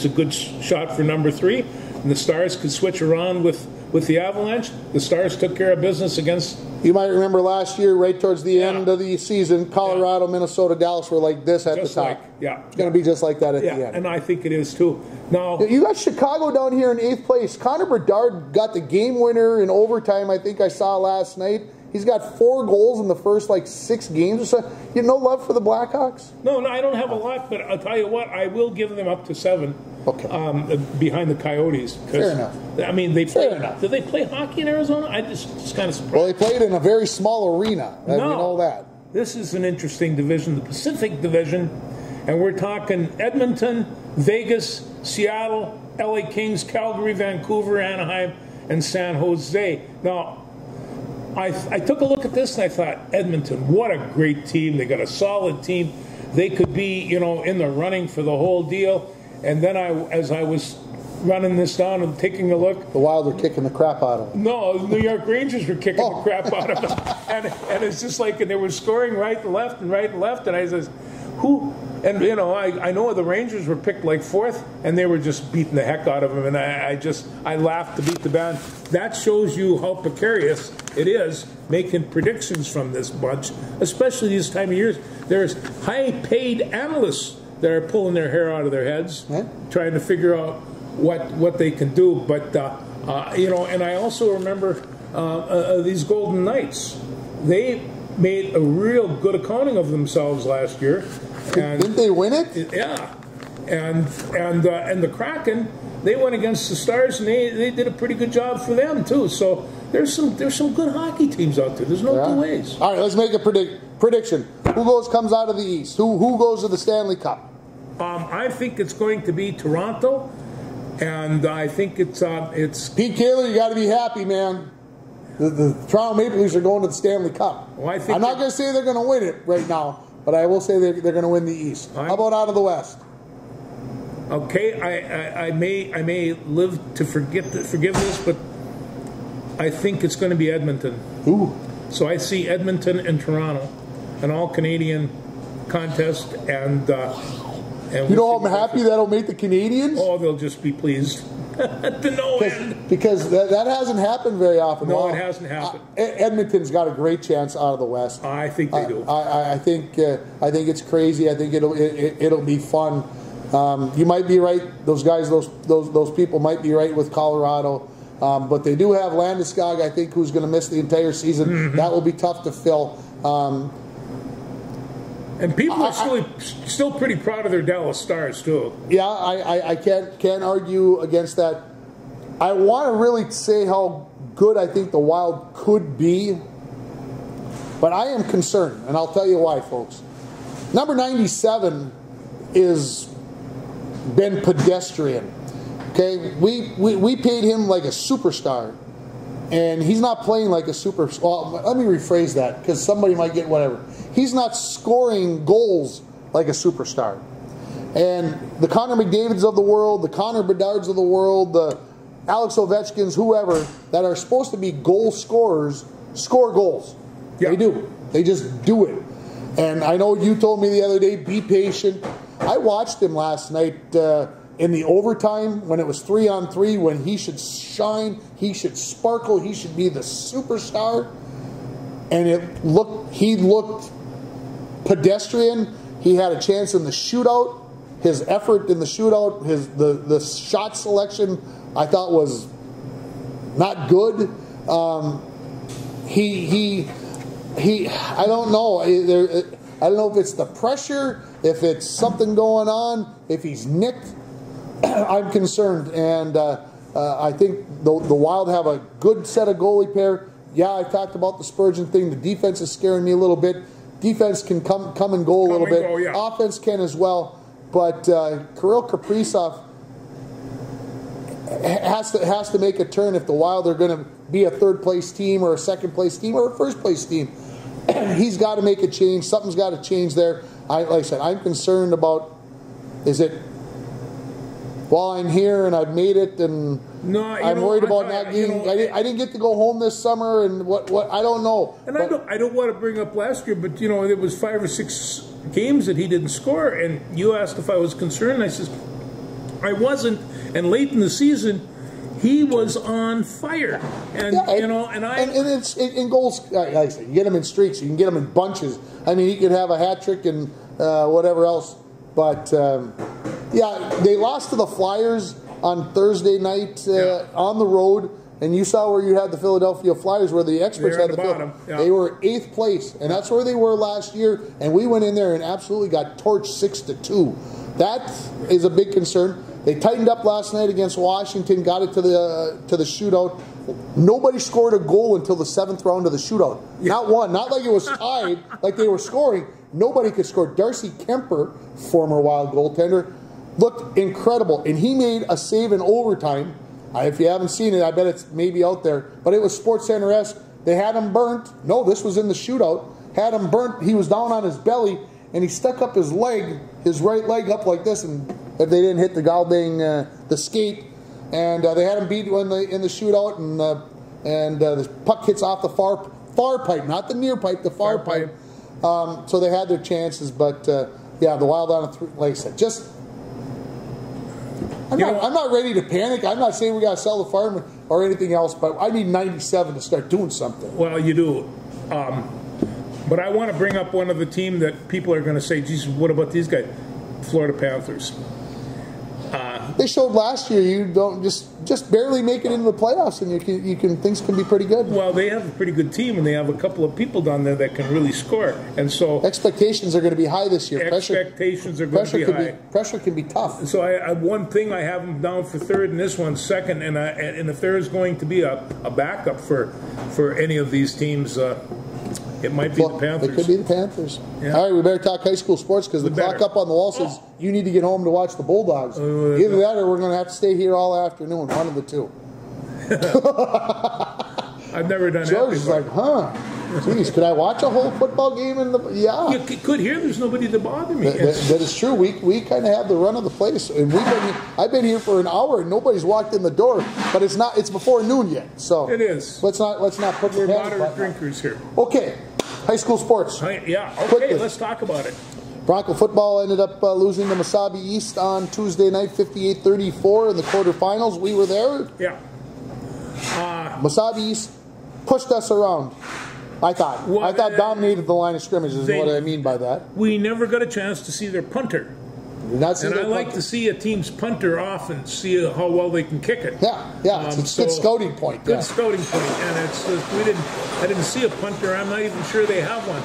a good shot for number 3, and the Stars could switch around with the Avalanche. The Stars took care of business against. You might remember last year, right towards the end of the season, Colorado, Minnesota, Dallas were like this at the top. It's going to be just like that at the end. And I think it is too. Now you got Chicago down here in 8th place. Connor Bedard got the game winner in overtime. I think I saw last night. He's got 4 goals in the first 6 games or so. You have no love for the Blackhawks? No, I don't have a lot, but I'll tell you what, I will give them up to 7. Okay. Behind the Coyotes. Fair enough. I mean, do they play hockey in Arizona? I just kind of surprised. Well, they played in a very small arena. We know that. This is an interesting division, the Pacific Division, and we're talking Edmonton, Vegas, Seattle, LA Kings, Calgary, Vancouver, Anaheim, and San Jose. Now, I took a look at this and I thought, Edmonton, what a great team. They got a solid team. They could be, in the running for the whole deal. And then as I was running this down and taking a look, the Wild were kicking the crap out of them. No, the New York Rangers were kicking the crap out of them. And it's just like, and they were scoring right and left, and I says, who And, you know, I know the Rangers were picked like 4th, and they were just beating the heck out of them. And I laughed to beat the band. That shows you how precarious it is making predictions from this bunch, especially this time of year. There's high-paid analysts that are pulling their hair out of their heads, trying to figure out what they can do. But, you know, and I also remember these Golden Knights. They made a real good accounting of themselves last year. And, didn't they win it? Yeah. And the Kraken, they went against the Stars, and they did a pretty good job for them, too. So there's some good hockey teams out there. There's no two ways. All right, let's make a prediction. Who comes out of the East? Who goes to the Stanley Cup? I think it's going to be Toronto, and I think it's Pete Kaler. You got to be happy, man. The Toronto Maple Leafs are going to the Stanley Cup. Well, I'm not going to say they're going to win it right now, but I will say they're going to win the East. How about out of the West? Okay, I may live to forgive this, but I think it's going to be Edmonton. Ooh. So I see Edmonton and Toronto, an all-Canadian contest, and you know, I'm happy that'll make the Canadians. Oh, they'll just be pleased. To no end. Because that hasn't happened very often. No, it hasn't happened. Edmonton's got a great chance out of the West. I think they do. I think it's crazy. I think it'll be fun. You might be right. Those guys, those people might be right with Colorado. But they do have Landeskog, I think, who's going to miss the entire season. Mm-hmm. That will be tough to fill. And people are still pretty proud of their Dallas Stars, too. Yeah, I can't argue against that. I want to really say how good I think the Wild could be, but I am concerned, and I'll tell you why, folks. Number 97 is been pedestrian. Okay, we paid him like a superstar, and he's not playing like a superstar. Well, let me rephrase that, because somebody might get whatever. He's not scoring goals like a superstar. And the Connor McDavids of the world, the Connor Bedards of the world, the Alex Ovechkins, whoever, that are supposed to be goal scorers, score goals. Yeah. They do. They just do it. And I know you told me the other day, be patient. I watched him last night in the overtime when it was 3-on-3, when he should shine, he should sparkle, he should be the superstar. And he looked pedestrian. He had a chance in the shootout. His effort in the shootout, the shot selection, I thought was not good. I don't know. I don't know if it's the pressure, if it's something going on, if he's nicked. I'm concerned, and I think the Wild have a good set of goalie pair. Yeah, I talked about the Spurgeon thing. The defense is scaring me a little bit. Defense can come and go a little bit. Yeah. Offense can as well. But Kirill Kaprizov has to make a turn if the Wild are going to be a third-place team or a second-place team or a first-place team. He's got to make a change. Something's got to change there. Like I said, I'm concerned about, is it, well, I'm here and I've made it, and I'm worried about not getting. I didn't get to go home this summer, and what I don't know. And I don't want to bring up last year, but there was 5 or 6 games that he didn't score, and you asked if I was concerned. And I says I wasn't. And late in the season, he was on fire, and it's in goals. Like I said, you get him in streaks, you can get him in bunches. I mean, he could have a hat trick and whatever else, but. Yeah, they lost to the Flyers on Thursday night on the road, and you saw where you had the Philadelphia Flyers, where the experts had the bottom. Yeah. They were 8th place, and that's where they were last year. And we went in there and absolutely got torched 6-2. That is a big concern. They tightened up last night against Washington, got it to the shootout. Nobody scored a goal until the 7th round of the shootout. Yeah. Not one. Not like it was tied, like they were scoring. Nobody could score. Darcy Kemper, former Wild goaltender, looked incredible, and he made a save in overtime. If you haven't seen it, I bet it's maybe out there, but it was SportsCenter-esque. They had him burnt. No, this was in the shootout. Had him burnt. He was down on his belly, and he stuck up his leg, his right leg up like this, and if they didn't hit the the skate, and they had him beat in the shootout, and the puck hits off the far pipe, not the near pipe, the far pipe. So they had their chances, but Yeah, the Wild on a 3, like I said, just I'm not ready to panic. I'm not saying we got to sell the farm or anything else, but I need 97 to start doing something. Well, you do. But I want to bring up one of the team that people are going to say, geez, what about these guys? Florida Panthers. They showed last year you don't just barely make it into the playoffs, and you can things can be pretty good. Well, they have a pretty good team, and they have a couple of people down there that can really score. And so expectations are going to be high this year. Expectations are going to be high. Pressure can be tough. So I one thing I have them down for third, and this one second. And if there is going to be a backup for any of these teams. It might be the Panthers. It could be the Panthers. Yeah. All right, we better talk high school sports because the clock up on the wall says you need to get home to watch the Bulldogs. Either that or we're going to have to stay here all afternoon. One of the two. I've never done that. George is like, geez, could I watch a whole football game in the? Yeah. You could here. There's nobody to bother me. That is true. We kind of have the run of the place, and I've been here for an hour and nobody's walked in the door. But it's not. It's before noon yet. So it is. Let's not put. We're moderate drinkers here. Okay. High school sports. Yeah, okay, let's talk about it. Bronco football ended up losing to Mesabi East on Tuesday night, 58-34 in the quarterfinals. We were there. Yeah. Mesabi East pushed us around, I thought. I thought dominated the line of scrimmage is what I mean by that. We never got a chance to see their punter. And I like to see a team's punter off and see how well they can kick it. Yeah, it's a good scouting point. Good scouting point, and I didn't see a punter. I'm not even sure they have one.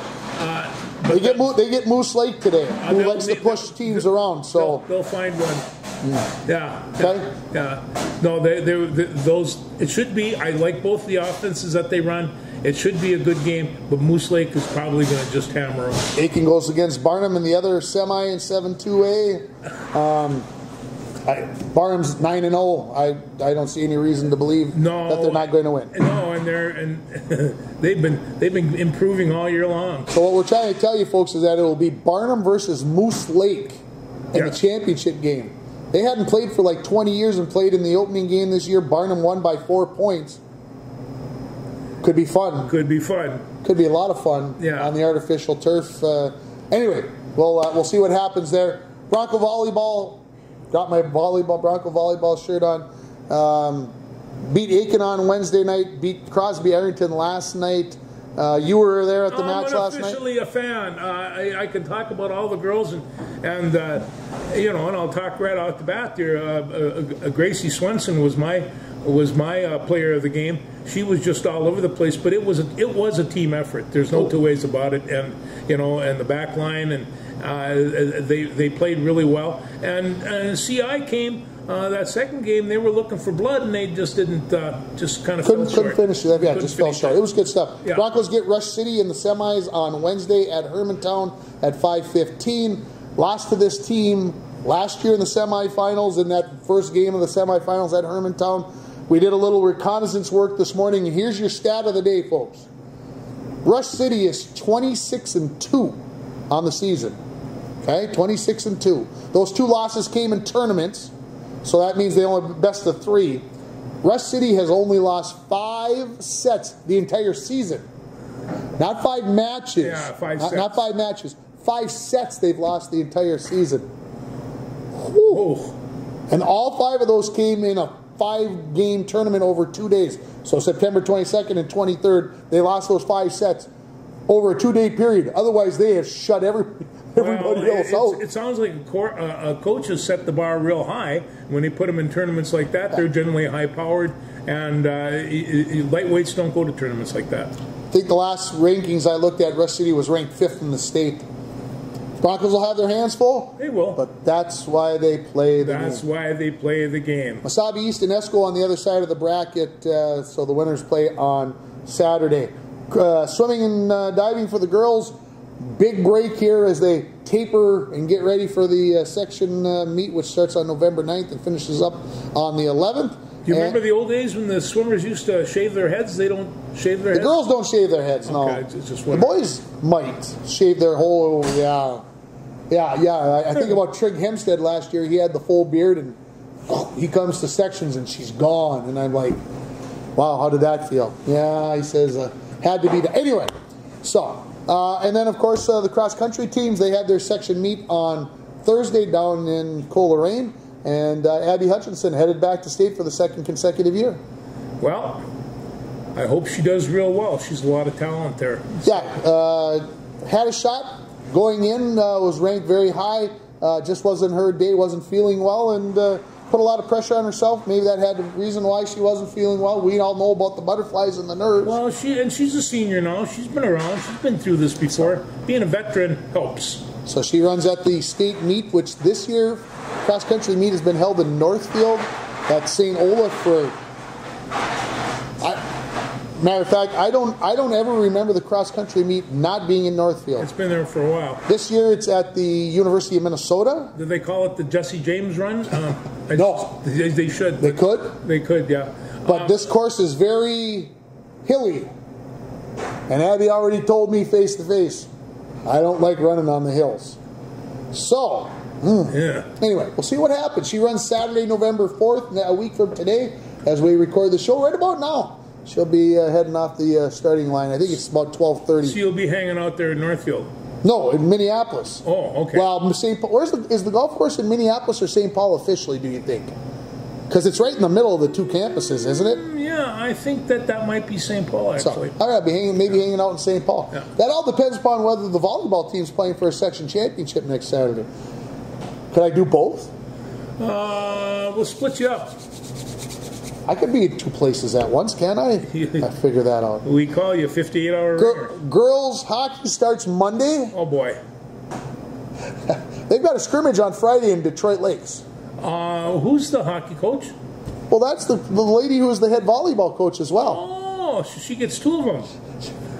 They get Moose Lake today, who likes to push teams around. So they'll find one. Yeah. Okay. Yeah. No, those. It should be. I like both the offenses that they run. It should be a good game, but Moose Lake is probably going to just hammer them. Aiken goes against Barnum in the other semi in 7-2A. Barnum's 9-0. I don't see any reason to believe that they're not going to win. No, and they've been improving all year long. So what we're trying to tell you folks is that it will be Barnum versus Moose Lake in the championship game. They hadn't played for like 20 years and played in the opening game this year. Barnum won by 4 points. Could be fun. Could be fun. Could be a lot of fun on the artificial turf. Anyway, we'll see what happens there. Bronco volleyball. Got my Bronco volleyball shirt on. Beat Aiken on Wednesday night. Beat Crosby Arrington last night. You were there at the match last night? I'm officially a fan. I can talk about all the girls and I'll talk right off the bat there. Gracie Swenson was my player of the game. She was just all over the place, but it was a team effort. There's no two ways about it. And and the back line and they played really well. And CI came. That second game, they were looking for blood, and they just didn't, couldn't finish it. Yeah, just fell short. It was good stuff. Yeah. Broncos get Rush City in the semis on Wednesday at Hermantown at 5:15. Lost to this team last year in the semifinals in that first game of the semifinals at Hermantown. We did a little reconnaissance work this morning, and here's your stat of the day, folks. Rush City is 26-2 on the season. Okay, 26-2. Those 2 losses came in tournaments. So that means they only best of 3. Rush City has only lost 5 sets the entire season. Not 5 matches. Yeah, 5 sets. Not 5 matches. 5 sets they've lost the entire season. And all 5 of those came in a 5-game tournament over 2 days. So September 22nd and 23rd, they lost those 5 sets over a 2-day period. Otherwise, they have shut everybody else out. It sounds like a coach has set the bar real high. When they put them in tournaments like that, they're generally high-powered, and lightweights don't go to tournaments like that. I think the last rankings I looked at, Rush City was ranked 5th in the state. Broncos will have their hands full. They will. But that's why they play the game. That's why they play the game. Mesabi East and Esco on the other side of the bracket, so the winners play on Saturday. Swimming and diving for the girls. Big break here as they taper and get ready for the section meet, which starts on November 9th and finishes up on the 11th. Do you remember the old days when the swimmers used to shave their heads? They don't shave their heads? The girls don't shave their heads, no. The boys might shave their whole, I think about Trig Hempstead last year. He had the full beard, and he comes to sections, and she's gone. And I'm like, wow, how did that feel? Yeah, he says, had to be that. Anyway, so And then, of course, the cross-country teams, they had their section meet on Thursday down in Coleraine, and Abby Hutchinson headed back to state for the second consecutive year. Well, I hope she does real well. She's a lot of talent there. Yeah, had a shot going in, was ranked very high, just wasn't her day, wasn't feeling well, and put a lot of pressure on herself. Maybe that had a reason why she wasn't feeling well. We all know about the butterflies and the nerves. Well, she's a senior now. She's been around. She's been through this before. Being a veteran helps. So she runs at the state meet, which this year, cross-country meet has been held in Northfield at St. Olaf for... Matter of fact, I don't ever remember the cross-country meet not being in Northfield. It's been there for a while. This year it's at the University of Minnesota. Did they call it the Jesse James run? No. They should. They could? They could, yeah. But this course is very hilly. And Abby already told me face to face, I don't like running on the hills. So, yeah. Anyway, we'll see what happens. She runs Saturday, November 4th, a week from today, as we record the show right about now. She'll be heading off the starting line. I think it's about 12:30. So you'll be hanging out there in Northfield? No, in Minneapolis. Oh, okay. Well, is the golf course in Minneapolis or St. Paul officially, do you think? Because it's right in the middle of the two campuses, isn't it? Yeah, I think that might be St. Paul, actually. So, I'll be hanging out in St. Paul. Yeah. That all depends upon whether the volleyball team's playing for a section championship next Saturday. Could I do both? We'll split you up. I could be in two places at once, can't I? I figure that out. We call you 58-hour ringer. Girls hockey starts Monday. Oh, boy. They've got a scrimmage on Friday in Detroit Lakes. Who's the hockey coach? Well, that's the lady who is the head volleyball coach as well. Oh, she gets two of them.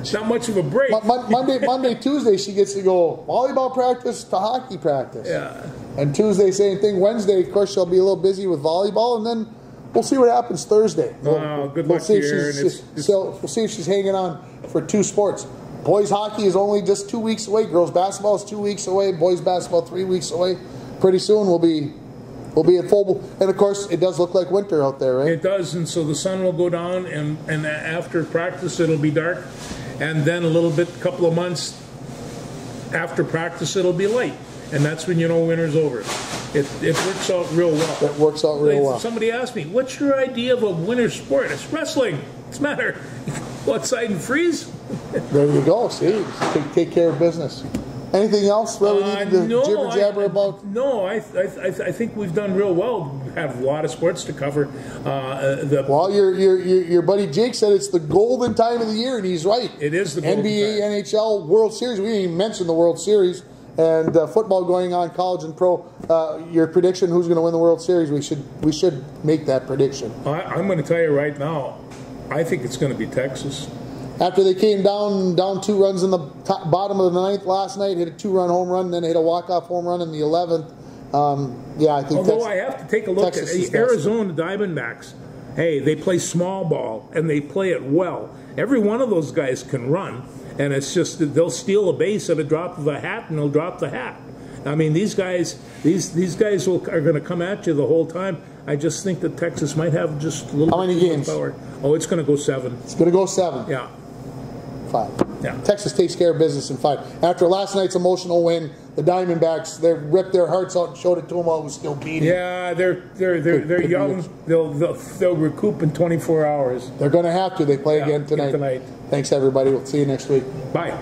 It's not much of a break. Monday, Tuesday, she gets to go volleyball practice to hockey practice. Yeah. And Tuesday, same thing. Wednesday, of course, she'll be a little busy with volleyball, and then we'll see what happens Thursday. Good luck to her. We'll see if she's hanging on for two sports. Boys hockey is only just 2 weeks away. Girls basketball is 2 weeks away. Boys basketball 3 weeks away. Pretty soon we'll be at full. And of course, it does look like winter out there, right? It does, and so the sun will go down, and after practice it'll be dark, and then a couple of months after practice it'll be light, and that's when you know winter's over. It works out real well. It works out real well. Somebody asked me, what's your idea of a winter sport? It's wrestling. What's the matter? Go outside and freeze? There you go. See, take care of business. Anything else that we need to jibber jabber about? No, I think we've done real well. We have a lot of sports to cover. Well, your buddy Jake said it's the golden time of the year, and he's right. It is the golden NBA, time. NHL, World Series. We didn't even mention the World Series. And football going on, college and pro. Your prediction: who's going to win the World Series? We should make that prediction. I'm going to tell you right now. I think it's going to be Texas. After they came down 2 runs in the bottom of the 9th last night, hit a 2-run home run, then hit a walk-off home run in the 11th. I think. Although I have to take a look at the Arizona Diamondbacks. Hey, they play small ball and they play it well. Every one of those guys can run. And it's just that they'll steal a base at a drop of a hat, and they'll drop the hat. I mean, these guys are going to come at you the whole time. I just think that Texas might have just a little How many games? Power. Oh, it's going to go 7. It's going to go 7. Yeah. 5. Yeah. Texas takes care of business in 5. After last night's emotional win, the Diamondbacks, they ripped their hearts out and showed it to them while it was still beating. Yeah, they're young. They'll recoup in 24 hours. They're going to have to. They play again tonight. Tonight. Thanks, everybody. We'll see you next week. Bye.